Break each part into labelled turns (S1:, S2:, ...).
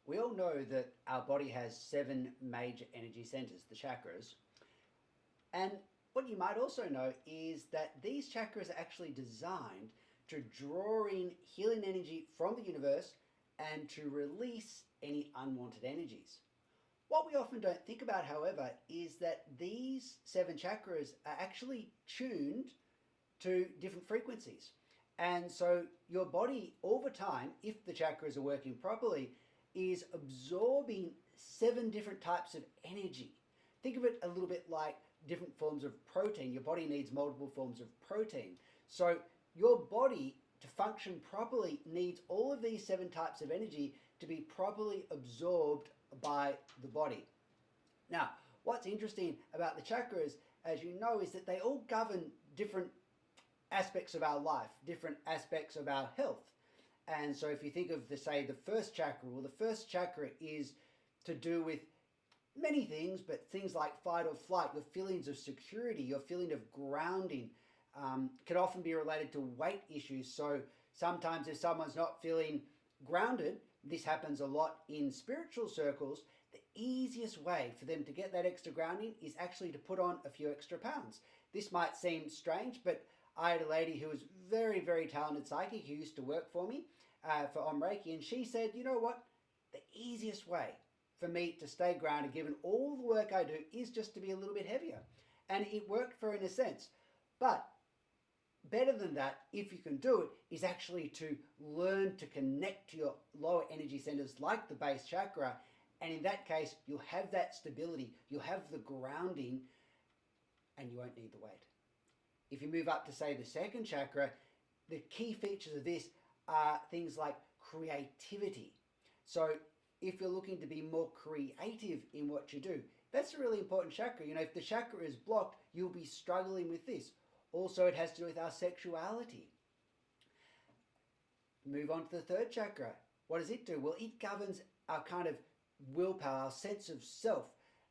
S1: We all know that our body has seven major energy centers, the chakras. And what you might also know is that these chakras are actually designed to draw in healing energy from the universe and to release any unwanted energies. What we often don't think about, however, is that these seven chakras are actually tuned to different frequencies. And so your body, over time, if the chakras are working properly, is absorbing seven different types of energy. Think of it a little bit like different forms of protein. Your body needs multiple forms of protein. So your body, to function properly, needs all of these seven types of energy to be properly absorbed by the body. Now, what's interesting about the chakras, as you know, is that they all govern different aspects of our life, different aspects of our health. And so if you think of the first chakra, well, the first chakra is to do with many things, but things like fight or flight, your feelings of security, your feeling of grounding, can often be related to weight issues. So sometimes if someone's not feeling grounded, this happens a lot in spiritual circles, the easiest way for them to get that extra grounding is actually to put on a few extra pounds. This might seem strange, but I had a lady who was very, very talented psychic who used to work for me for Om Reiki, and she said, you know what, the easiest way for me to stay grounded, given all the work I do, is just to be a little bit heavier. And it worked for her in a sense. But better than that, if you can do it, is actually to learn to connect to your lower energy centers like the base chakra. And in that case, you'll have that stability, you'll have the grounding, and you won't need the weight. If you move up to, say, the second chakra, the key features of this are things like creativity. So if you're looking to be more creative in what you do, that's a really important chakra. You know, if the chakra is blocked, you'll be struggling with this. Also, it has to do with our sexuality. Move on to the third chakra. What does it do? Well, it governs our kind of willpower, our sense of self.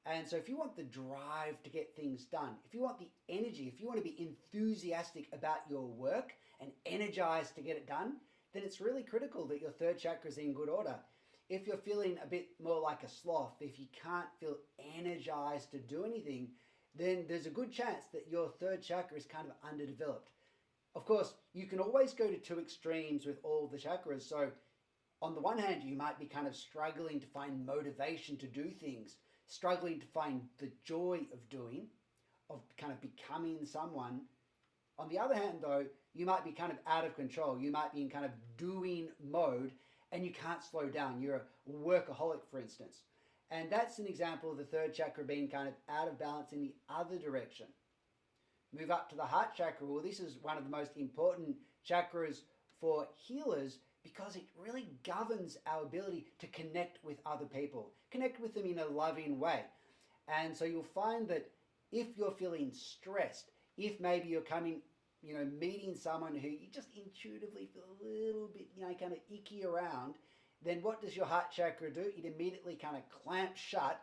S1: And so if you want the drive to get things done, if you want the energy, if you want to be enthusiastic about your work and energized to get it done, then it's really critical that your third chakra is in good order. If you're feeling a bit more like a sloth, if you can't feel energized to do anything, then there's a good chance that your third chakra is kind of underdeveloped. Of course, you can always go to two extremes with all the chakras. So on the one hand, you might be kind of struggling to find motivation to do things, struggling to find the joy of doing, of kind of becoming someone. On the other hand, though, you might be kind of out of control. You might be in kind of doing mode and you can't slow down. You're a workaholic, for instance. And that's an example of the third chakra being kind of out of balance in the other direction. Move up to the heart chakra. Well, this is one of the most important chakras for healers because it really governs our ability to connect with other people, connect with them in a loving way. And so you'll find that if you're feeling stressed, if maybe you're meeting someone who you just intuitively feel a little bit, kind of icky around, then what does your heart chakra do? It immediately kind of clamps shut,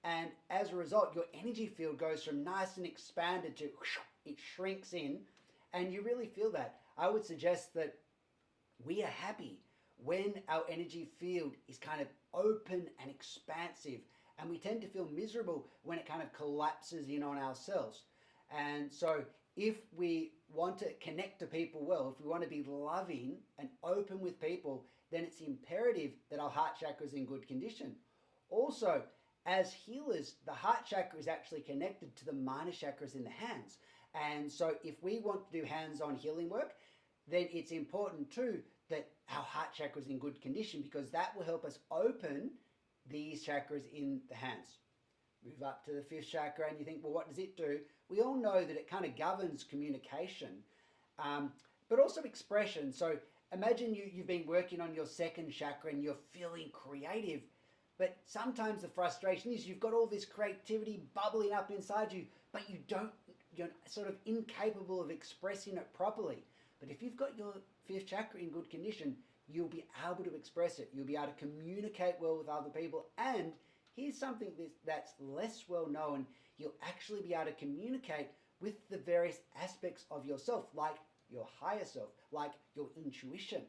S1: and as a result, your energy field goes from nice and expanded to it shrinks in, and you really feel that. I would suggest that we are happy when our energy field is kind of open and expansive, and we tend to feel miserable when it kind of collapses in on ourselves. And so if we want to connect to people well, if we want to be loving and open with people, then it's imperative that our heart chakra is in good condition. Also, as healers, the heart chakra is actually connected to the minor chakras in the hands. And so if we want to do hands-on healing work, then it's important too that our heart chakra is in good condition because that will help us open these chakras in the hands. Move up to the fifth chakra and you think, well, what does it do? We all know that it kind of governs communication, but also expression. So imagine you've been working on your second chakra and you're feeling creative, but sometimes the frustration is you've got all this creativity bubbling up inside you, but you're sort of incapable of expressing it properly. But if you've got your fifth chakra in good condition, you'll be able to express it. You'll be able to communicate well with other people. And here's something that's less well known. You'll actually be able to communicate with the various aspects of yourself, like your higher self, like your intuition.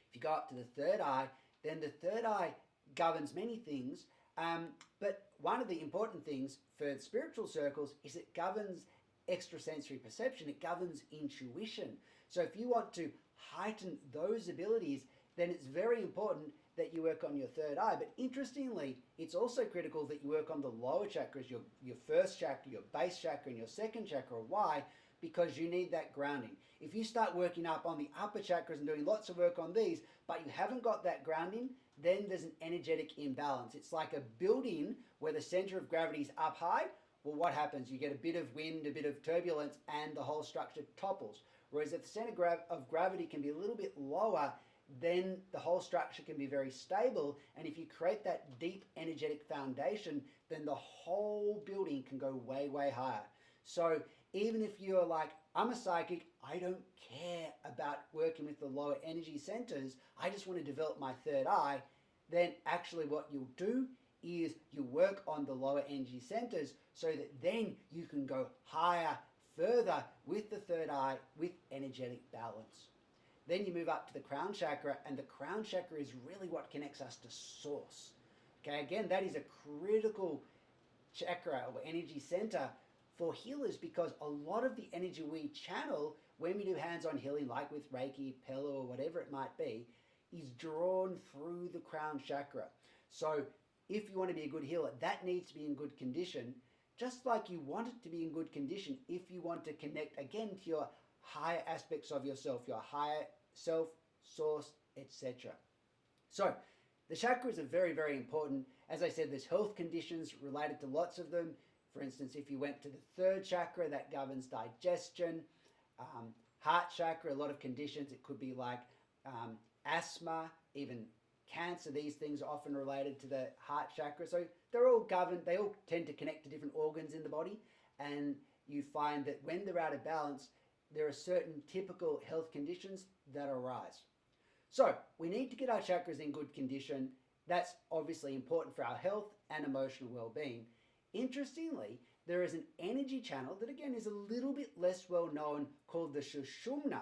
S1: If you go up to the third eye, then the third eye governs many things, but one of the important things for spiritual circles is it governs extrasensory perception, it governs intuition. So if you want to heighten those abilities, then it's very important that you work on your third eye. But interestingly, it's also critical that you work on the lower chakras, your first chakra, your base chakra, and your second chakra. Why? Because you need that grounding. If you start working up on the upper chakras and doing lots of work on these, but you haven't got that grounding, then there's an energetic imbalance. It's like a building where the center of gravity is up high. Well, what happens? You get a bit of wind, a bit of turbulence, and the whole structure topples. Whereas if the center of gravity can be a little bit lower, then the whole structure can be very stable. And if you create that deep energetic foundation, then the whole building can go way, way higher. So even if you're like, I'm a psychic, I don't care about working with the lower energy centers, I just want to develop my third eye, then actually what you'll do is you work on the lower energy centers so that then you can go higher, further with the third eye with energetic balance. Then you move up to the crown chakra, and the crown chakra is really what connects us to source. Okay, again, that is a critical chakra or energy center for healers, because a lot of the energy we channel when we do hands-on healing, like with Reiki, Pella, or whatever it might be, is drawn through the crown chakra. So if you want to be a good healer, that needs to be in good condition, just like you want it to be in good condition if you want to connect again to your higher aspects of yourself, your higher self, source, etc. So the chakras are very, very important. As I said, there's health conditions related to lots of them. For instance, if you went to the third chakra, that governs digestion. Heart chakra, a lot of conditions. It could be like asthma, even cancer. These things are often related to the heart chakra. So they're all governed. They all tend to connect to different organs in the body. And you find that when they're out of balance, there are certain typical health conditions that arise. So we need to get our chakras in good condition. That's obviously important for our health and emotional well-being. Interestingly, there is an energy channel that again is a little bit less well known, called the Sushumna,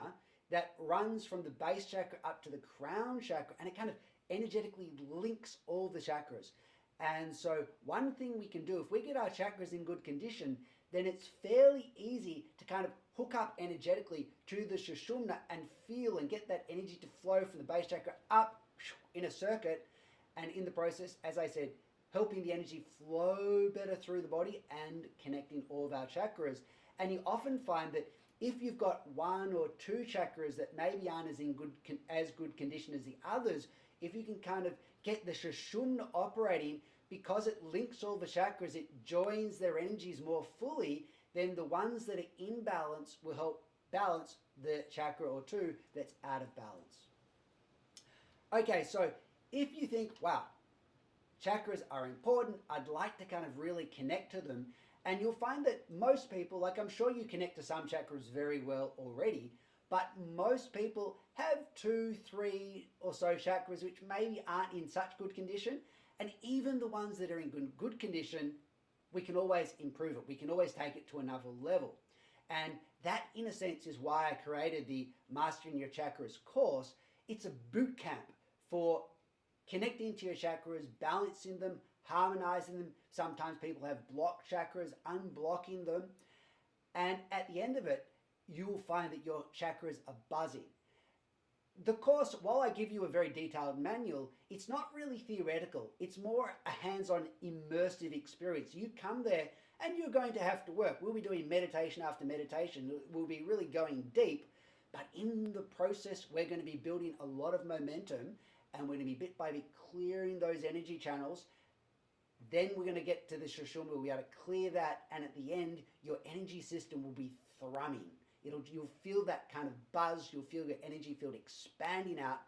S1: that runs from the base chakra up to the crown chakra, and it kind of energetically links all the chakras. And so one thing we can do, if we get our chakras in good condition, then it's fairly easy to kind of hook up energetically to the Sushumna and feel and get that energy to flow from the base chakra up in a circuit, and in the process, as I said, helping the energy flow better through the body and connecting all of our chakras. And you often find that if you've got one or two chakras that maybe aren't as good condition as the others, if you can kind of get the Sushumna operating, because it links all the chakras, it joins their energies more fully, then the ones that are in balance will help balance the chakra or two that's out of balance. Okay, so if you think, wow, chakras are important, I'd like to kind of really connect to them, and you'll find that most people, like I'm sure you connect to some chakras very well already, but most people have 2, 3 or so chakras which maybe aren't in such good condition, and even the ones that are in good condition, we can always improve it. We can always take it to another level. And that, in a sense, is why I created the Mastering Your Chakras course. It's a boot camp for connecting to your chakras, balancing them, harmonizing them. Sometimes people have blocked chakras, unblocking them. And at the end of it, you will find that your chakras are buzzing. The course, while I give you a very detailed manual, it's not really theoretical. It's more a hands-on immersive experience. You come there and you're going to have to work. We'll be doing meditation after meditation. We'll be really going deep. But in the process, we're going to be building a lot of momentum, and we're going to be bit by bit clearing those energy channels. Then we're going to get to the Sushumna. We'll be able to clear that, and at the end, your energy system will be thrumming. You'll feel that kind of buzz. You'll feel your energy field expanding out.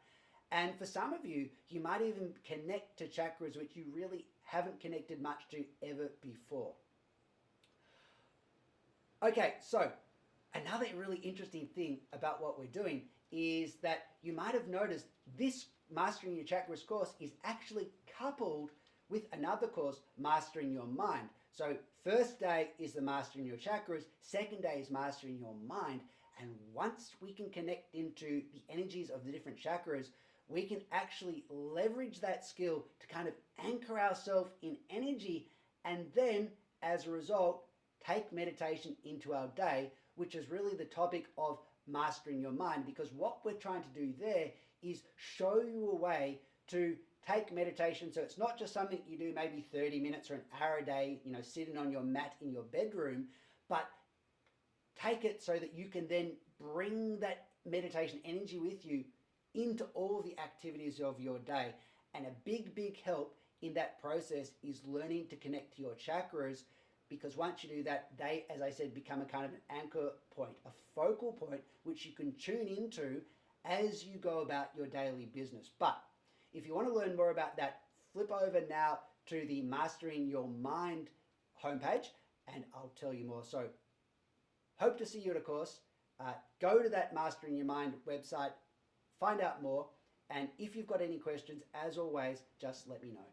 S1: And for some of you, you might even connect to chakras which you really haven't connected much to ever before. Okay, so another really interesting thing about what we're doing is that you might have noticed this Mastering Your Chakras course is actually coupled with another course, Mastering Your Mind. So first day is the Mastering Your Chakras, second day is Mastering Your Mind, and once we can connect into the energies of the different chakras, we can actually leverage that skill to kind of anchor ourselves in energy, and then as a result take meditation into our day, which is really the topic of mastering your mind. Because what we're trying to do there is show you a way to take meditation, so it's not just something you do maybe 30 minutes or an hour a day, sitting on your mat in your bedroom, but take it so that you can then bring that meditation energy with you into all the activities of your day. And a big help in that process is learning to connect to your chakras, because once you do that, they, as I said, become a kind of an anchor point, a focal point, which you can tune into as you go about your daily business. But if you want to learn more about that, flip over now to the Mastering Your Mind homepage, and I'll tell you more. So hope to see you at a course. Go to that Mastering Your Mind website, find out more, and if you've got any questions, as always, just let me know.